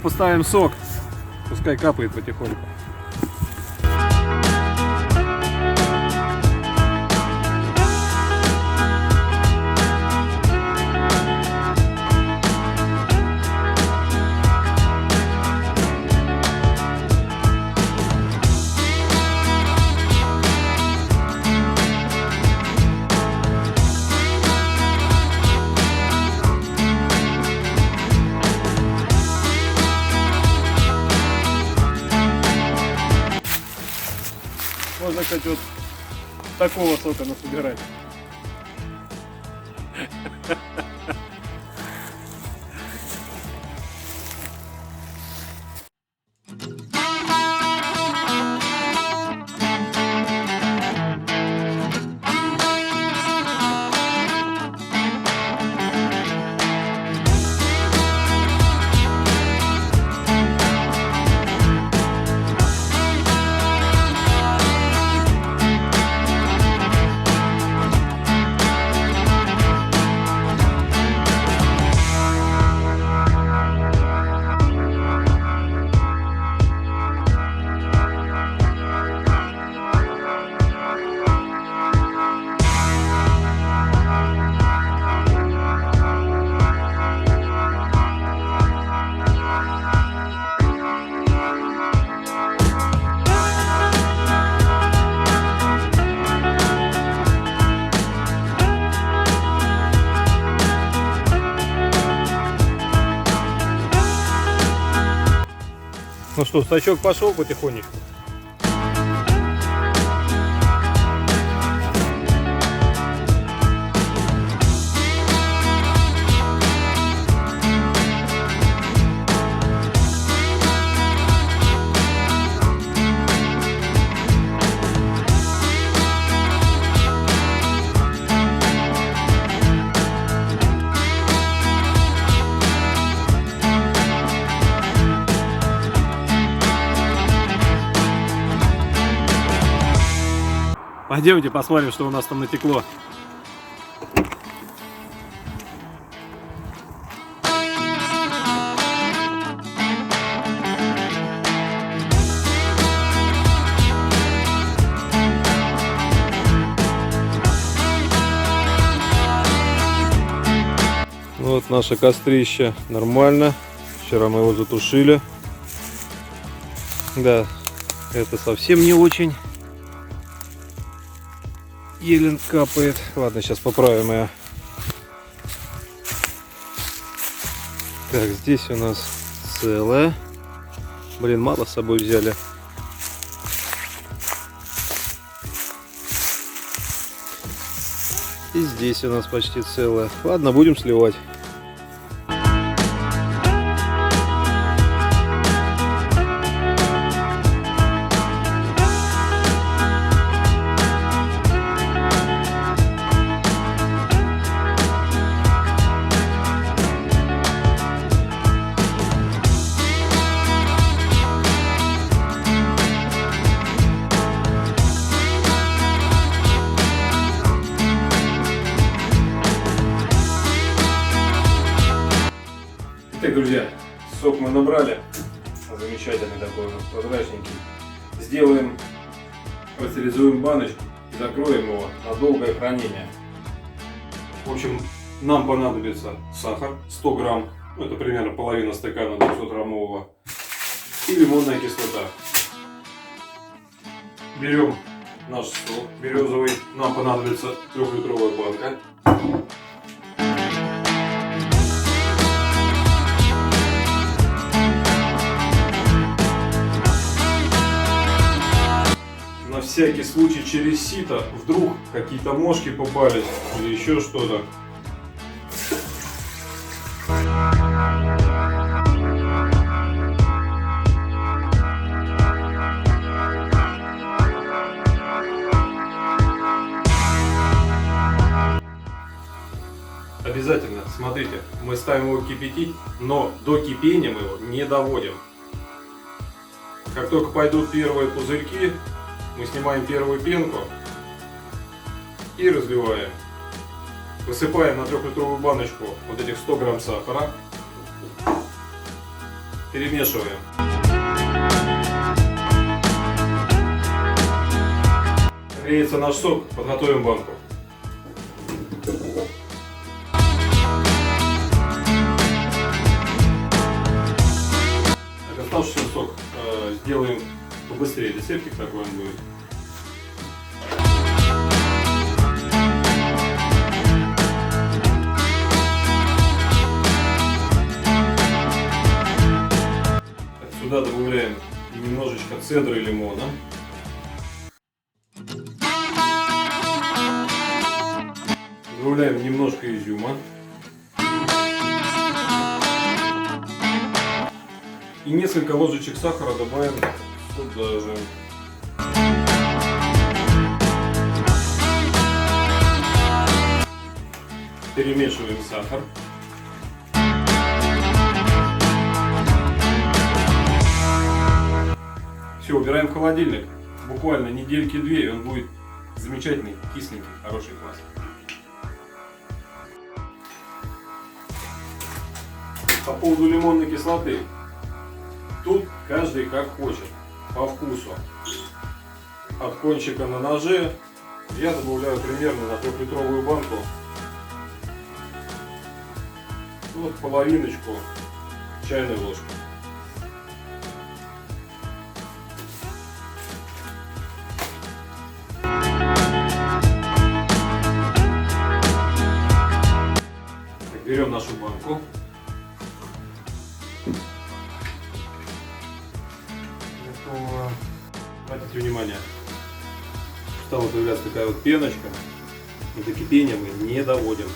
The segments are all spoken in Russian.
поставим сок. Пускай капает потихоньку. Можно, кстати, вот такого сока насобирать. Ну что, сачок пошел потихонечку. Пойдемте посмотрим, что у нас там натекло. Вот наше кострище нормально. Вчера мы его затушили. Да, это совсем не очень. Елен капает. Ладно, сейчас поправим ее. Так, здесь у нас целое. Блин, мало с собой взяли. И здесь у нас почти целое. Ладно, будем сливать. Итак, друзья, сок мы набрали, замечательный такой, прозрачненький. Сделаем, пастеризуем баночку и закроем его на долгое хранение. В общем, нам понадобится сахар 100 грамм, это примерно половина стакана 200-граммового, и лимонная кислота. Берем наш сок березовый, нам понадобится 3-литровая банка. На всякий случай через сито, вдруг какие-то мошки попались или еще что-то. Обязательно, смотрите, мы ставим его кипятить, но до кипения мы его не доводим. Как только пойдут первые пузырьки, мы снимаем первую пенку и разливаем. Высыпаем на 3-литровую баночку вот этих 100 грамм сахара. Перемешиваем. Греется наш сок, подготовим банку. Так, оставшийся сок сделаем побыстрее, рецептик такой он будет. Сюда добавляем немножечко цедры лимона. Добавляем немножко изюма. И несколько ложечек сахара добавим сюда же. Перемешиваем сахар. Все, убираем в холодильник. Буквально недельки-две, и он будет замечательный, кисленький, хороший квас. По поводу лимонной кислоты. Тут каждый как хочет, по вкусу. От кончика на ноже я добавляю примерно на 3-литровую банку вот половиночку чайной ложки. Берем нашу банку. Готово. Обратите внимание, стала появляться такая вот пеночка, и до кипения мы не доводим.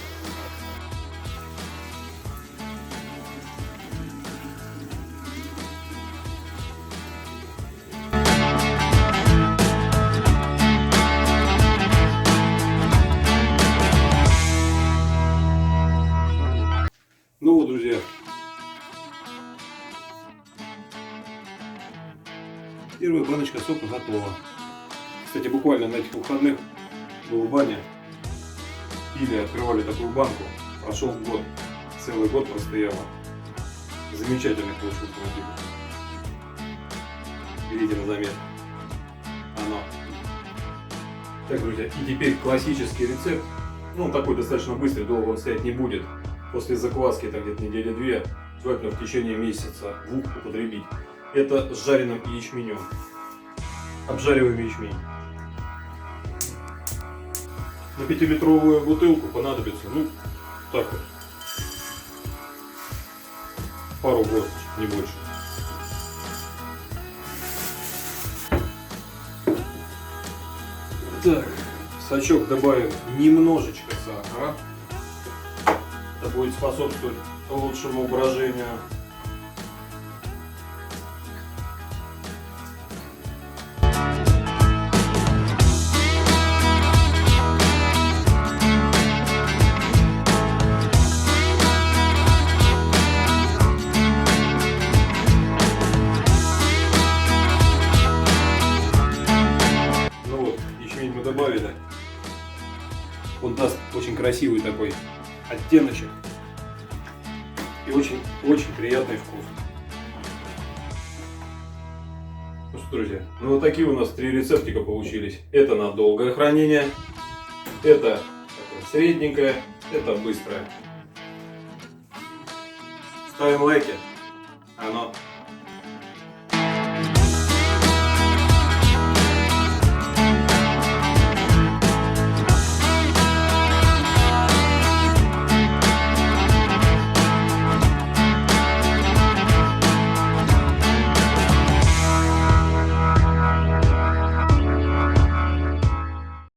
Ну вот, друзья, первая баночка сока готова. Кстати, буквально на этих выходных был в бане, пили, открывали такую банку. Прошел год, целый год простояла. Замечательный получился напиток. Берите на заметку. Оно. Так, друзья, и теперь классический рецепт. Ну, он такой достаточно быстрый, долго он стоять не будет. После закваски, это где-то недели-две, желательно в течение месяца-двух употребить. Это с жареным ячменем. Обжариваем ячмень. На 5-литровую бутылку понадобится, ну, так вот, пару горсточек, не больше. Так, в сачок добавим немножечко сахара. Это будет способствовать лучшему брожению. Ну вот, ячмень мы добавили. Он даст очень красивый такой оттеночек и очень приятный вкус. Ну что, друзья, ну вот такие у нас 3 рецептика получились. Это на долгое хранение, это такое средненькое, это быстрое. Ставим лайки. Оно